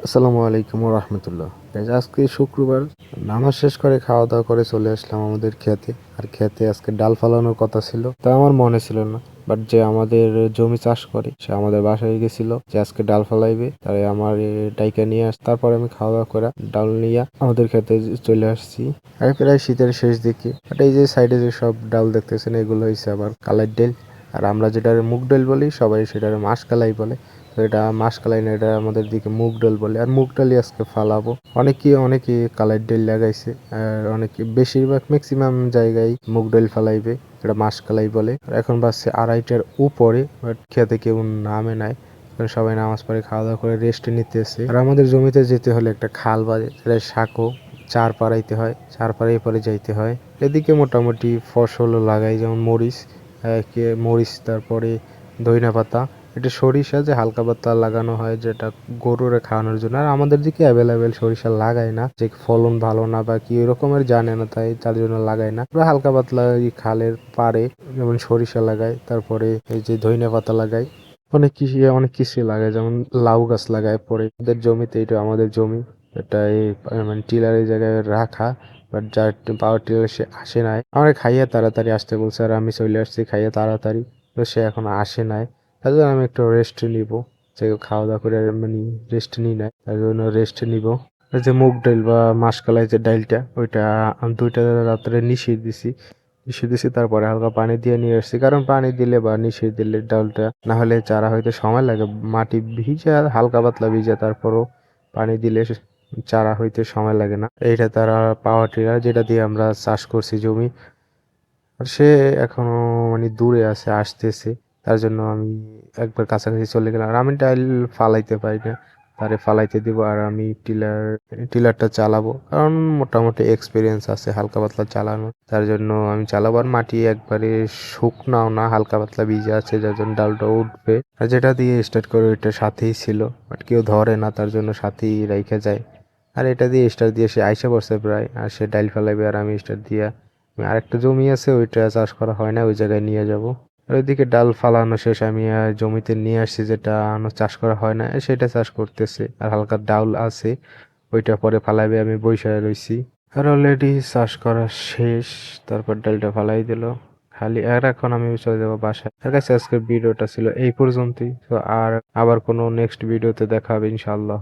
আসসালামু আলাইকুম রাহমাতুল্লাহ। গাইস, আজকে শুক্রবার নামাজ শেষ করে খাওয়া দাওয়া করে চলে আসলাম আমাদের ক্ষেতে। আর ক্ষেতে আজকে ডাল ফালানোর কথা ছিল, তা আমার মনে ছিল না। বাট যে আমাদের জমি চাষ করে সে আমাদের বাসায় গেছিল যে আজকে ডাল ফালাইবে, তাই আমার ডাইকা নিয়ে তারপরে আমি খাওয়া দাওয়া করে ডাল নিয়ে আমাদের ক্ষেতে চলে আসছি। আর প্রায় শীতের শেষ দিকে। বাট এই যে সাইডে যে সব ডাল দেখতেছেন এগুলো হয়েছে আবার কালের ডাল। আর আমরা যেটার মুগ ডাল বলি সবাই সেটার মাসকালাই বলে। তো এটা মাসকালাই না, এটা আমাদের দিকে মুগ ডাল বলে। আর মুগ ডালই আজকে ফালাবো। অনেকে কালাই ডাল লাগাইছে, আর অনেকে বেশিরভাগ ম্যাক্সিমাম জায়গায় মুগ ডাল ফালাইবে, এটা মাসকালাই বলে। আর এখন বাজছে 2:30টার উপরে, বাট খেতে কেউ নামে নাই। সবাই নামাজ পড়ে খাওয়া দাওয়া করে রেস্ট নিতেছে। আর আমাদের জমিতে যেতে হলে একটা খাল বাজে, সেটা সাঁকো চার পাড়াইতে হয়, চার পাড়াই পরে যাইতে হয়। এদিকে মোটামুটি ফসলও লাগাই, যেমন মরিচ, মরিচ, তারপরে ধইনা পাতা, এটা সরিষা যে হালকা পাতলা লাগানো হয় যেটা গরুরে খাওয়ানোর জন্য। আর আমাদের দিকে অ্যাভেলেবেল সরিষা লাগায় না, যে ফলন ভালো না বা কি এরকমের জানে না, তাই তার জন্য লাগায় না। পুরো হালকা পাতলা এই খালের পাড়ে যেমন সরিষা লাগায়, তারপরে এই যে ধইনা পাতা লাগায়, অনেক কিছু লাগায়, যেমন লাউ গাছ লাগায়। পরে ওদের জমিতে, এটা আমাদের জমি, এটা এই মানে টিলারের জায়গায় রাখা। বাট যার পাওয়ার টিলার সে আসে নাই, আমার খাইয়া তাড়াতাড়ি আসতে বলছে, আর আমি চলে আসছি খাইয়া তাড়াতাড়ি। তো সে এখন আসে নাই, তার জন্য আমি একটু রেস্ট নিব। যে খাওয়া দাওয়া করে মানে রেস্ট নিই নাই, তার জন্য রেস্ট নিব। আর যে মুগ ডাল বা মাসকলাই যে ডালটা, ওইটা আমি 2টা রাত্রে নিষিয়ে দিছি, তারপরে হালকা পানি দিয়ে নিয়ে আসছি। কারণ পানি দিলে বা নিষিয়ে দিলে ডালটা না হলে চারা হইতে সময় লাগে। মাটি ভিজা, হালকা পাতলা ভিজা, তারপরও পানি দিলে চারা হইতে সময় লাগে না। এইটা তারা পাওয়ার টিলার যেটা দিয়ে আমরা চাষ করছি জমি। আর সে এখনো মানে দূরে আছে, আসতেছে। তার জন্য আমি একবার কাছাকাছি চলে গেলাম। আর আমি টাইল ফালাইতে পারি না, তারে ফালাইতে দিব। আর আমি টিলারটা চালাবো, কারণ মোটামুটি এক্সপিরিয়েন্স আছে হালকা পাতলা চালানো, তার জন্য আমি চালাবো। আর মাটি একবারে শুকনাও না, হালকা পাতলা ভিজে আছে, যার জন্য ডালটা উঠবে। আর যেটা দিয়ে স্টার্ট করে ওইটা সাথেই ছিল, বাট কেউ ধরে না, তার জন্য সাথেই রাইখা যায়। আর এটা দিয়ে স্টার্ট দিয়ে সে আইসা পড়ছে প্রায়, আর সে ডাইল ফালাইবে আর আমি স্টার্ট দিয়া আরেকটা জমি আছে, ওইটা চাষ করা হয় না, ওই জায়গায় নিয়ে যাব। আর ওইদিকে ডাল ফালানো শেষ, আমি জমিতে নিয়ে আসছি যেটা চাষ করা হয় না, সেটা চাষ করতেছে। আর হালকা ডাউল আছে, ওইটা পরে ফালাইবে, আমি বইসায় রইছি। আর অলরেডি চাষ করা শেষ, তারপর ডালটা ফালাই দিল খালি। আর এখন আমি চলে যাবো বাসায়। আর কাছে আজকের ভিডিওটা ছিল এই পর্যন্তই। তো আর আবার কোনো নেক্সট ভিডিওতে দেখা হবে ইনশাআল্লাহ।